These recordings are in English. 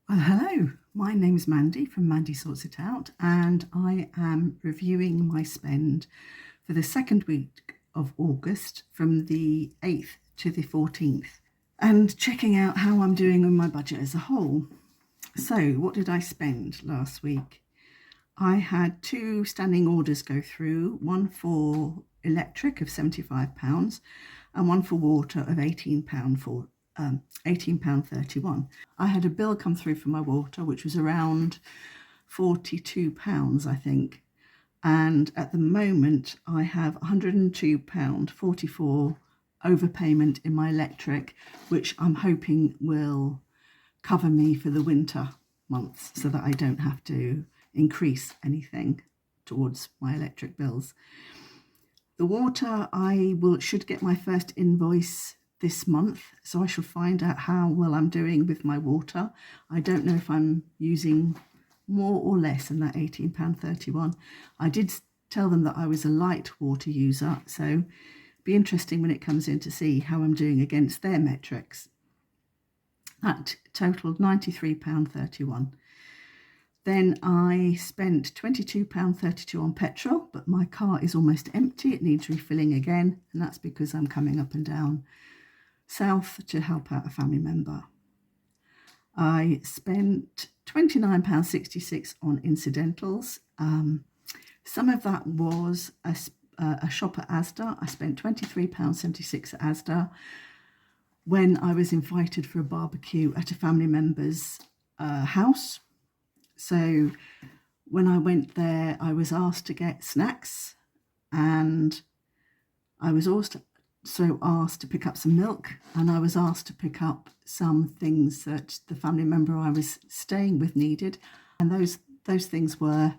Well, hello, my name is Mandy from Mandy Sorts It Out, and I am reviewing my spend for the second week of August from the 8th to the 14th and checking out how I'm doing on my budget as a whole. So, what did I spend last week? I had two standing orders go through, one for electric of £75 and one for water of £18 for £18.31. I had a bill come through for my water, which was around £42, I think. And at the moment, I have £102.44 overpayment in my electric, which I'm hoping will cover me for the winter months so that I don't have to increase anything towards my electric bills. The water, should get my first invoice this month, so I shall find out how well I'm doing with my water. I don't know if I'm using more or less than that £18.31. I did tell them that I was a light water user, so it'll be interesting when it comes in to see how I'm doing against their metrics. That totaled £93.31. Then I spent £22.32 on petrol, but my car is almost empty. It needs refilling again, and that's because I'm coming up and down south to help out a family member. I spent £29.66 on incidentals. Some of that was a shop at Asda. I spent £23.76 at Asda when I was invited for a barbecue at a family member's house. So when I went there, I was asked to get snacks, and I was also asked to pick up some milk, and I was asked to pick up some things that the family member I was staying with needed. And those things were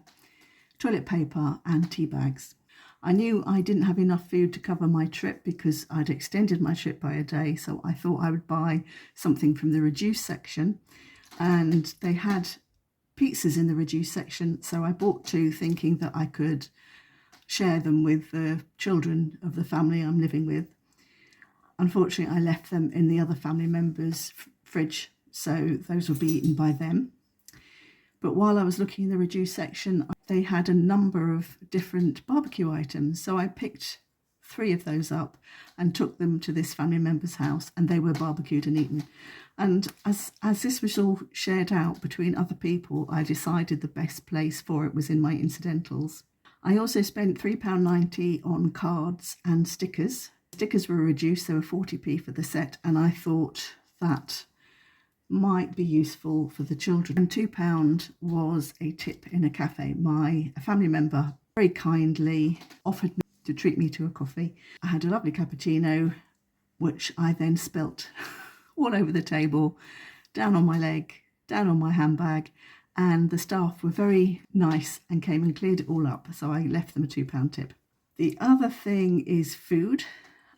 toilet paper and tea bags. I knew I didn't have enough food to cover my trip because I'd extended my trip by a day, so I thought I would buy something from the reduced section, and they had pizzas in the reduced section, so I bought two thinking that I could share them with the children of the family I'm living with. Unfortunately, I left them in the other family member's fridge, so those will be eaten by them. But while I was looking in the reduced section, they had a number of different barbecue items, so I picked 3 of those up and took them to this family member's house, and they were barbecued and eaten. And as this was all shared out between other people, I decided the best place for it was in my incidentals. I also spent £3.90 on cards and stickers. Stickers were reduced, they were 40p for the set, and I thought that might be useful for the children. And £2 was a tip in a cafe. A family member very kindly offered me to treat me to a coffee. I had a lovely cappuccino, which I then spilt all over the table, down on my leg, down on my handbag, and the staff were very nice and came and cleared it all up, so I left them a £2 tip. The other thing is food.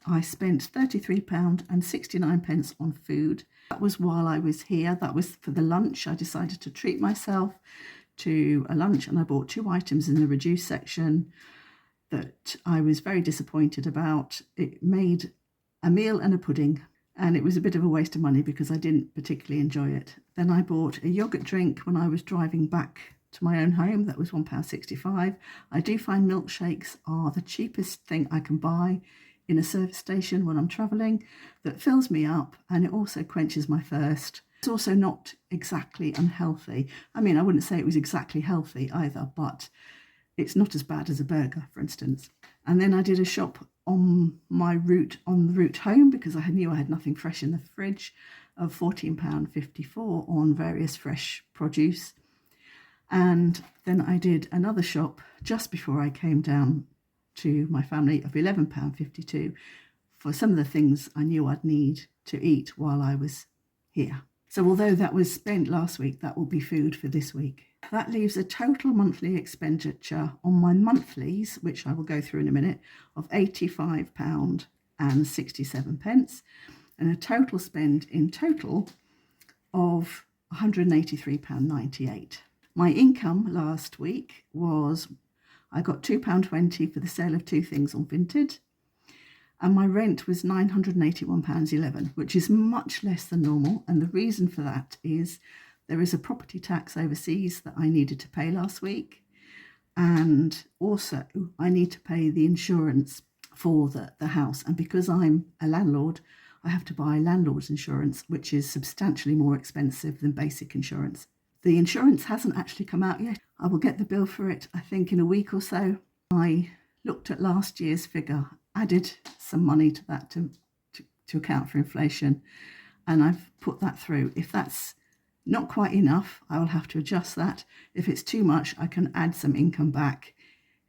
I spent £33.69 on food. That was while I was here. That was for the lunch. I decided to treat myself to a lunch, and I bought 2 items in the reduced section that I was very disappointed about. It made a meal and a pudding, and it was a bit of a waste of money because I didn't particularly enjoy it. Then I bought a yoghurt drink when I was driving back to my own home. That was £1.65. I do find milkshakes are the cheapest thing I can buy in a service station when I'm travelling. That fills me up, and it also quenches my thirst. It's also not exactly unhealthy. I mean, I wouldn't say it was exactly healthy either, but it's not as bad as a burger, for instance. And then I did a shop on the route home because I knew I had nothing fresh in the fridge, of £14.54 on various fresh produce. And then I did another shop just before I came down to my family of £11.52 for some of the things I knew I'd need to eat while I was here. So although that was spent last week, that will be food for this week. That leaves a total monthly expenditure on my monthlies, which I will go through in a minute, of £85.67, and a total spend in total of £183.98. My income last week was, I got £2.20 for the sale of 2 things on Vinted, and my rent was £981.11, which is much less than normal. And the reason for that is There is a property tax overseas that I needed to pay last week. And also I need to pay the insurance for the house. And because I'm a landlord, I have to buy landlord's insurance, which is substantially more expensive than basic insurance. The insurance hasn't actually come out yet. I will get the bill for it, I think, in a week or so. I looked at last year's figure, added some money to that to account for inflation, and I've put that through. If that's not quite enough, I will have to adjust that. If it's too much, I can add some income back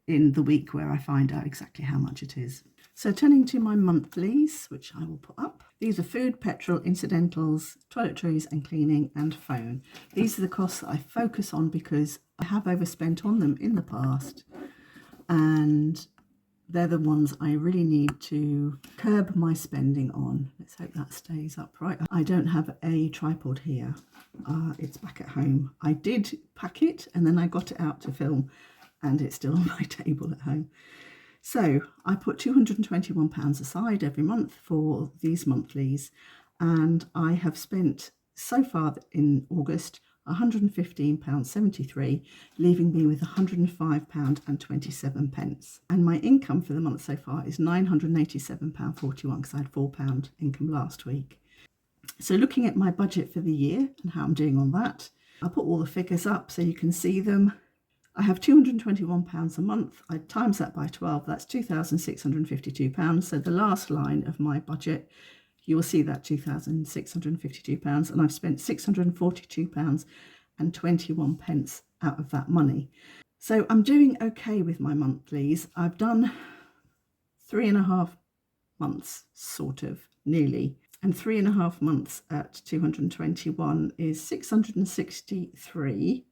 in the week where I find out exactly how much it is. So turning to my monthlies, which I will put up. These are food, petrol, incidentals, toiletries and cleaning and phone. These are the costs that I focus on because I have overspent on them in the past, and they're the ones I really need to curb my spending on. Let's hope that stays upright. I don't have a tripod here. It's back at home. I did pack it and then I got it out to film, and it's still on my table at home. So I put £221 aside every month for these monthlies, and I have spent so far in August £115.73, leaving me with £105.27. And my income for the month so far is £987.41 because I had £4 income last week. So looking at my budget for the year and how I'm doing on that, I'll put all the figures up so you can see them. I have £221 a month. I times that by 12, that's £2,652. So the last line of my budget, you will see that £2,652, and I've spent £642.21 out of that money. So I'm doing okay with my monthlies. I've done 3.5 months, sort of, nearly. And 3.5 months at 221 is 663,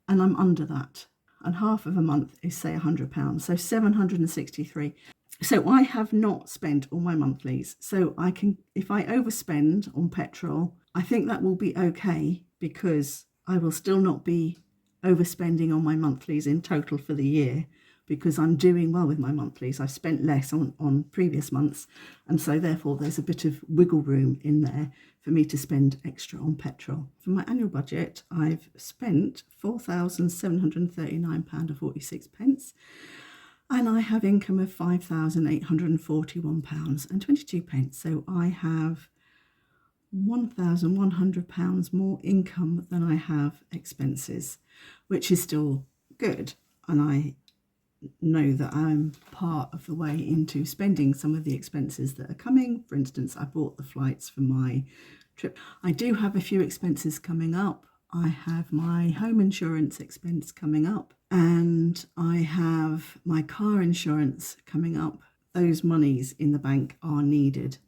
and I'm under that. And half of a month is, say, £100, so 763. So I have not spent all my monthlies. So I can, if I overspend on petrol, I think that will be okay, because I will still not be overspending on my monthlies in total for the year, because I'm doing well with my monthlies. I've spent less on previous months, and so therefore there's a bit of wiggle room in there for me to spend extra on petrol. For my annual budget, I've spent £4,739.46, and I have income of £5,841.22. So I have £1,100 more income than I have expenses, which is still good. And I know that I'm part of the way into spending some of the expenses that are coming. For instance, I bought the flights for my trip. I do have a few expenses coming up. I have my home insurance expense coming up, and I have my car insurance coming up. Those monies in the bank are needed.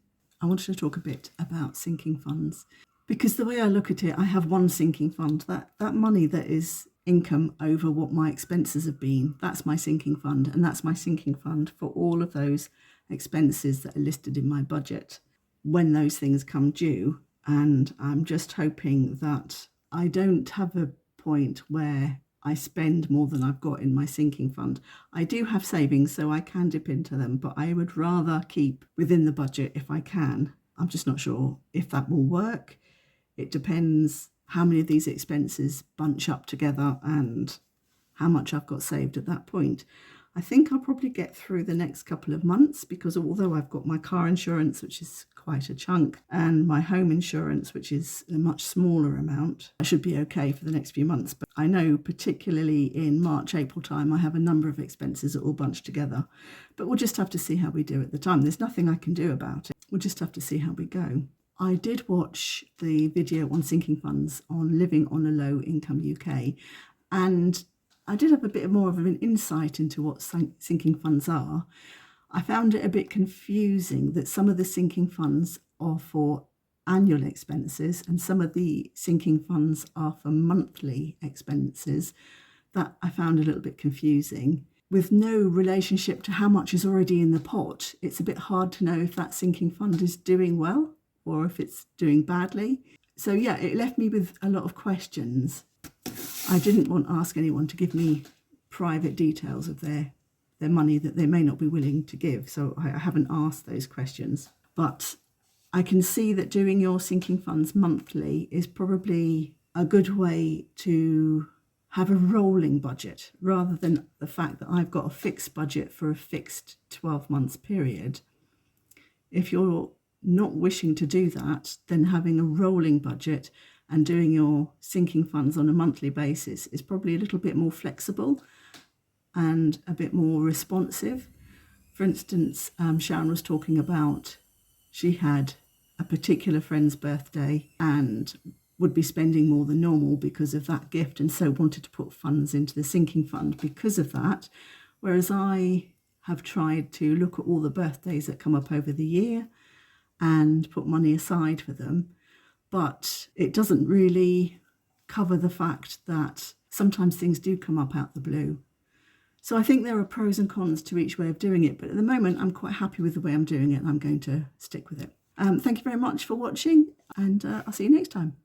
I wanted to talk a bit about sinking funds, because the way I look at it, I have one sinking fund. That money that is income over what my expenses have been, that's my sinking fund, and that's my sinking fund for all of those expenses that are listed in my budget when those things come due. And I'm just hoping that I don't have a point where I spend more than I've got in my sinking fund. I do have savings, so I can dip into them, but I would rather keep within the budget if I can. I'm just not sure if that will work. It depends how many of these expenses bunch up together and how much I've got saved at that point. I think I'll probably get through the next couple of months, because although I've got my car insurance, which is quite a chunk, and my home insurance, which is a much smaller amount, I should be okay for the next few months. But I know particularly in March, April time, I have a number of expenses that all bunch together. But we'll just have to see how we do at the time. There's nothing I can do about it. We'll just have to see how we go. I did watch the video on sinking funds on Living on a Low Income UK, and I did have a bit more of an insight into what sinking funds are. I found it a bit confusing that some of the sinking funds are for annual expenses and some of the sinking funds are for monthly expenses. That I found a little bit confusing. With no relationship to how much is already in the pot, it's a bit hard to know if that sinking fund is doing well or if it's doing badly. So yeah, it left me with a lot of questions. I didn't want to ask anyone to give me private details of their money that they may not be willing to give, so I haven't asked those questions. But I can see that doing your sinking funds monthly is probably a good way to have a rolling budget rather than the fact that I've got a fixed budget for a fixed 12 months period. If you're not wishing to do that, then having a rolling budget and doing your sinking funds on a monthly basis is probably a little bit more flexible and a bit more responsive. For instance, Sharon was talking about she had a particular friend's birthday and would be spending more than normal because of that gift, and so wanted to put funds into the sinking fund because of that. Whereas I have tried to look at all the birthdays that come up over the year and put money aside for them. But it doesn't really cover the fact that sometimes things do come up out the blue. So I think there are pros and cons to each way of doing it, but at the moment I'm quite happy with the way I'm doing it and I'm going to stick with it. Thank you very much for watching, and I'll see you next time.